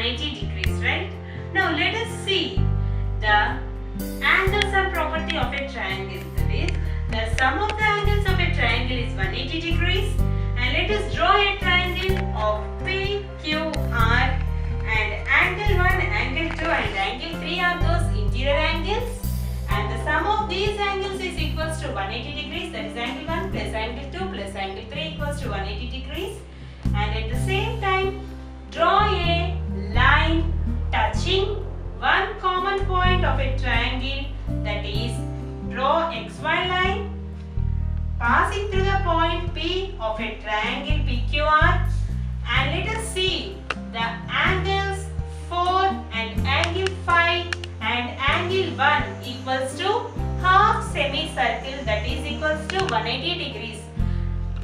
180 degrees, right? Now let us see the angles and property of a triangle. That is, the sum of the angles of a triangle is 180 degrees. And let us draw a triangle of PQR, and angle 1, angle 2 and angle 3 are those interior angles. And the sum of these angles is equals to 180 degrees. That is angle 1 plus angle 2 plus angle 3 equals to 180 degrees. And at the same time, draw a line touching one common point of a triangle. That is, draw XY line passing through the point P of a triangle PQR, and let us see the angles 4 and angle 5 and angle 1 equals to half semicircle, that is equals to 180 degrees.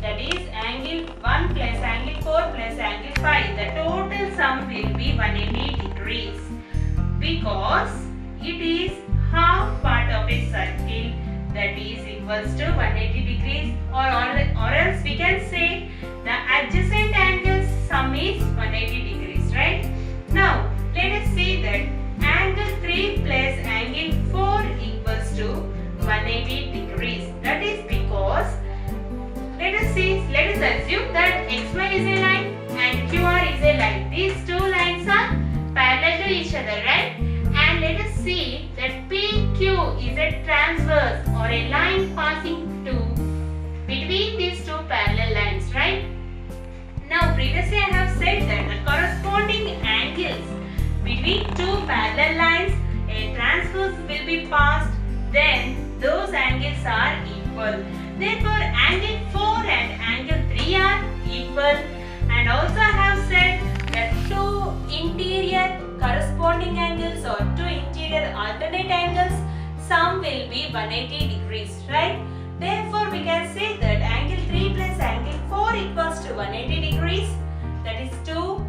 That is angle 1 plus angle 4 plus angle 5. The total sum will be 180 degrees because it is half part of a circle, that is equals to 180 degrees, or else we can say the adjacent angles sum is 180 degrees, right? Now let us see that angle 3 plus angle 4 equals to 180 degrees. That is because let us assume that XY is a line and QR is a line. These two lines are parallel to each other, right? And let us see that PQ is a transverse or a line passing between these two parallel lines, right? Now previously I have said that the corresponding angles between two parallel lines, a transverse will be passed, then those angles are equal. Therefore angle 4 and angle 3 are equal. And also I have said that two interior corresponding angles or two interior alternate angles, sum will be 180 degrees, right? Therefore we can say that angle 3 plus angle 4 equals to 180 degrees. That is two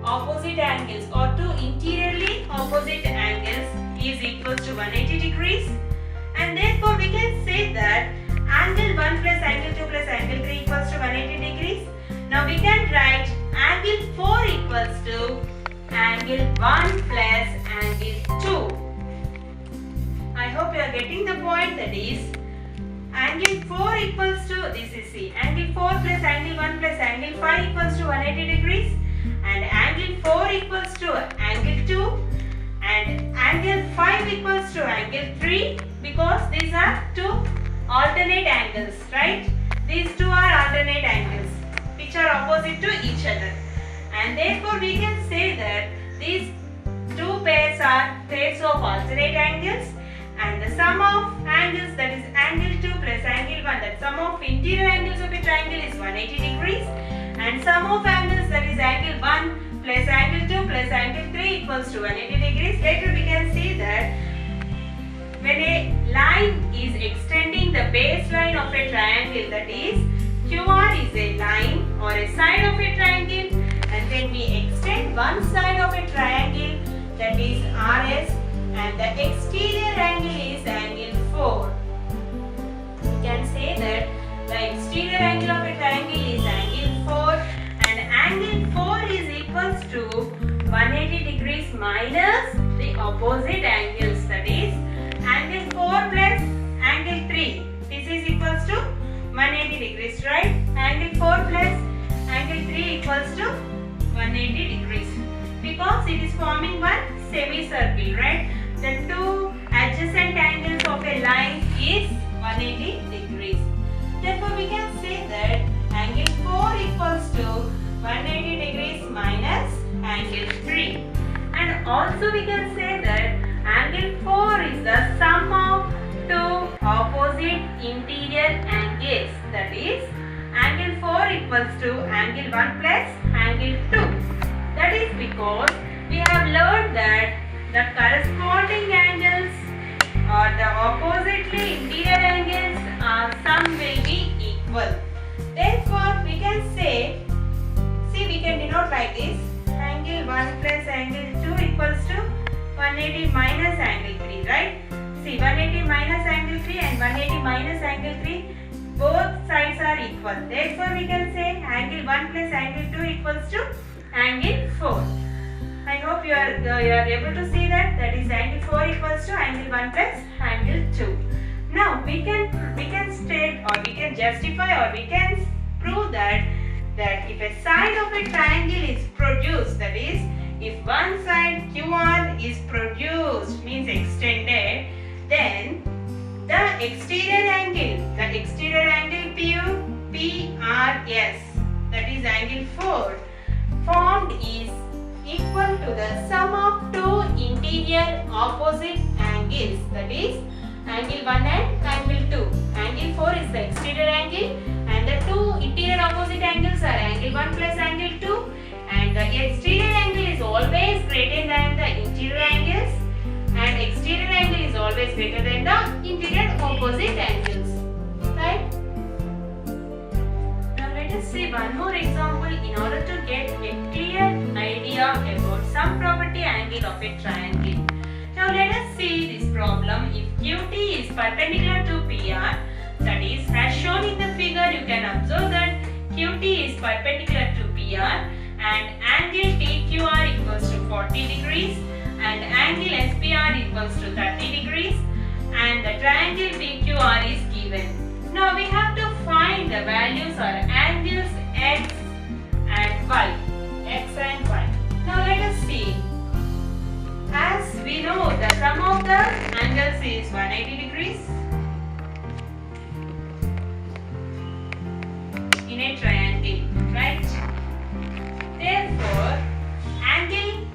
opposite angles or two interiorly opposite angles is equals to 180 degrees. And therefore we can say that angle 1 plus angle 2 plus angle 3 equals to 180 degrees. Now we can write angle 4 equals to angle 1 plus angle 2. I hope you are getting the point. That is, angle 4 equals to, this is C, angle 4 plus angle 1 plus angle 5 equals to 180 degrees, and angle 4 equals to angle 2 and angle 5 equals to angle 3, because these are two alternate angles, right? These two are alternate angles which are opposite to each other, and therefore we can say that these two pairs are pairs of alternate angles, and the sum of angles, that is angle 2 plus angle 1, that sum of interior angles of a triangle is 180 degrees, and sum of angles, that is angle 1 plus angle 2 plus angle 3 equals to 180 degrees. Later we can see that when a line is extending the baseline of a triangle, that is QR is a line or a side of a triangle, and then we extend one side of a triangle, that is RS, and the exterior angle is angle 4. We can say that the exterior angle of a triangle is angle 4, and angle 4 is equals to 180 degrees minus the opposite angles, that is angle 4 plus angle 3. This is equals to 180 degrees, right? Angle 4 plus angle 3 equals to 180 degrees, because it is forming one semicircle, right? The two adjacent angles of a line is 180 degrees. Therefore we can say that angle 4 equals to 180 degrees minus angle 3. And also we can say that angle 4 is the sum of two opposite interior angles, that is angle 4 equals to angle 1 plus angle 2. That is because we have learned that the corresponding angles or the oppositely interior angles sum will be equal. Therefore we can say, see, we can denote like this, angle 1 plus angle 2 equals to 180 minus angle 3, right? See, 180 minus angle 3 and 180 minus angle 3, both sides are equal. Therefore we can say angle 1 plus angle 2 equals to angle 4. hope you are able to see that. That is angle 4 equals to angle 1 plus angle 2. Now we can state, or we can justify, or we can prove that if a side of a triangle is produced, that is, if one side QR is produced, means extended, then the exterior angle PRS, that is angle 4, formed is equal to the sum of two interior opposite angles, that is angle 1 and angle 2. Angle 4 is the exterior angle and the two interior opposite angles are angle 1 plus angle 2, and the exterior angle is always greater than the interior angles and exterior angle is always greater than the interior opposite angles, right? Now let us see one more example in order to get a clear idea about some property angle of a triangle. Now let us see this problem. If QT is perpendicular to PR, that is, as shown in the figure, you can observe that QT is perpendicular to PR and angle TQR equals to 40 degrees and angle SPR equals to 30 degrees and the triangle PQR is given. Now we have to find the values or angles X and Y. X and Y. Now let us see. As we know, the sum of the angles is 180 degrees in a triangle, right? Therefore, angle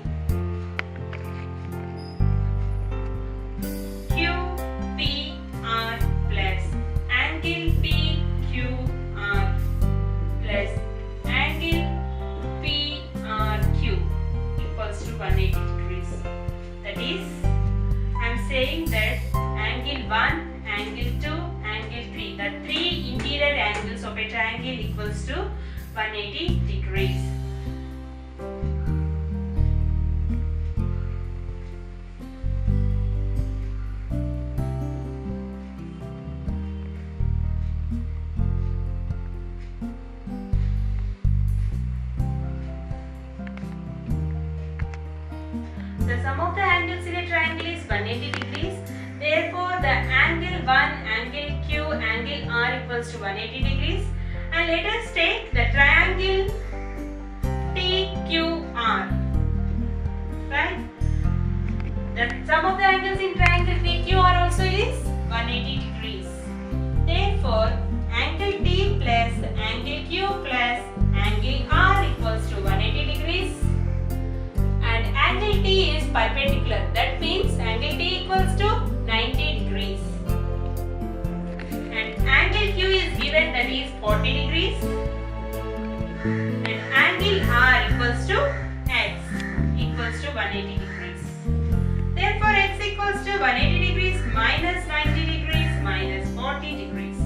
QPR plus angle PQR plus angle PRQ equals to 180 degrees. That is, I am saying that angle 1, angle 2, angle 3, the three interior angles of a triangle equals to 180 degrees. The sum of the angles in a triangle is 180 degrees. Therefore, the angle 1, angle Q, angle R equals to 180 degrees. And let us take the triangle TQR. Right? The sum of the angles in triangle PQR also is 180 degrees. Therefore, angle T plus angle Q plus angle R equals to 180 degrees. And angle T is perpendicular. That means angle T equals to 90 degrees. And angle Q is given, that is 40 degrees. And angle R equals to X equals to 180 degrees. Therefore, X equals to 180 degrees minus 90 degrees minus 40 degrees.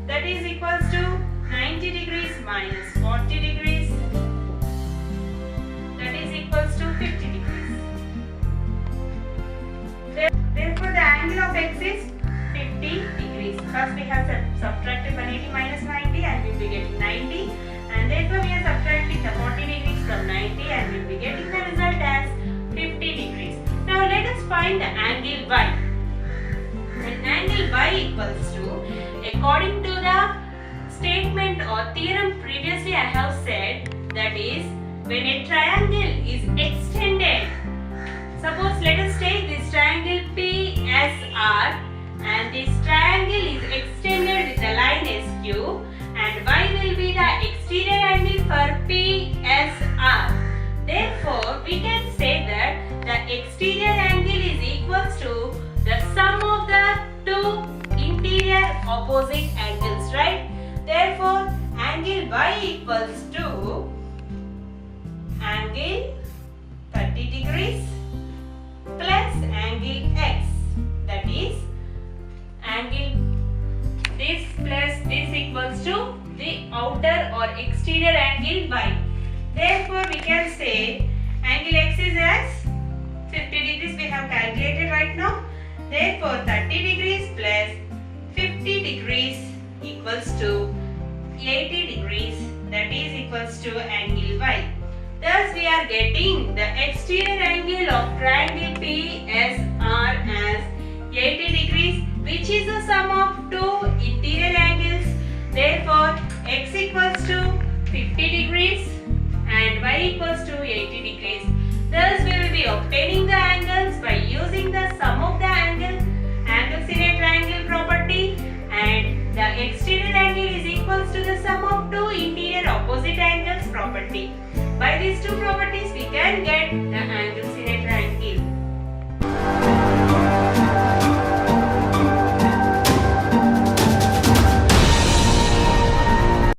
That is equals to 90 degrees minus 40 degrees. That is equals to 50 degrees. Therefore, the angle of X is 50 degrees. First we have subtracted 180 minus 90 and we will be getting 90. And therefore, we are subtracting the 40 degrees from 90 and we will be getting the result as 50 degrees. Now, let us find the angle Y. And angle Y equals to, according to the statement or theorem previously I have said, that is, when a triangle is extended, suppose let us take this triangle PSR and this triangle is extended with the line SQ and Y will be the exterior angle for PSR. Therefore, we can say that the exterior angle is equals to the sum of the two interior opposite angles, right? Therefore, angle Y equals to angle 30 degrees plus angle X, that is angle this plus this equals to the outer or exterior angle Y. Therefore, we can say angle X is as 50 degrees we have calculated right now. Therefore, 30 degrees plus 50 degrees equals to 80 degrees, that is equals to angle Y. Thus we are getting the exterior angle of triangle PSR as 80 degrees, which is the sum of two interior angles. Therefore, x equals to 50 degrees and y equals to 80 degrees. Thus we will be obtaining the angles by using the sum of the angles in a triangle property, and the exterior angle is equals to the sum of two interior opposite angles property. By these two properties we can get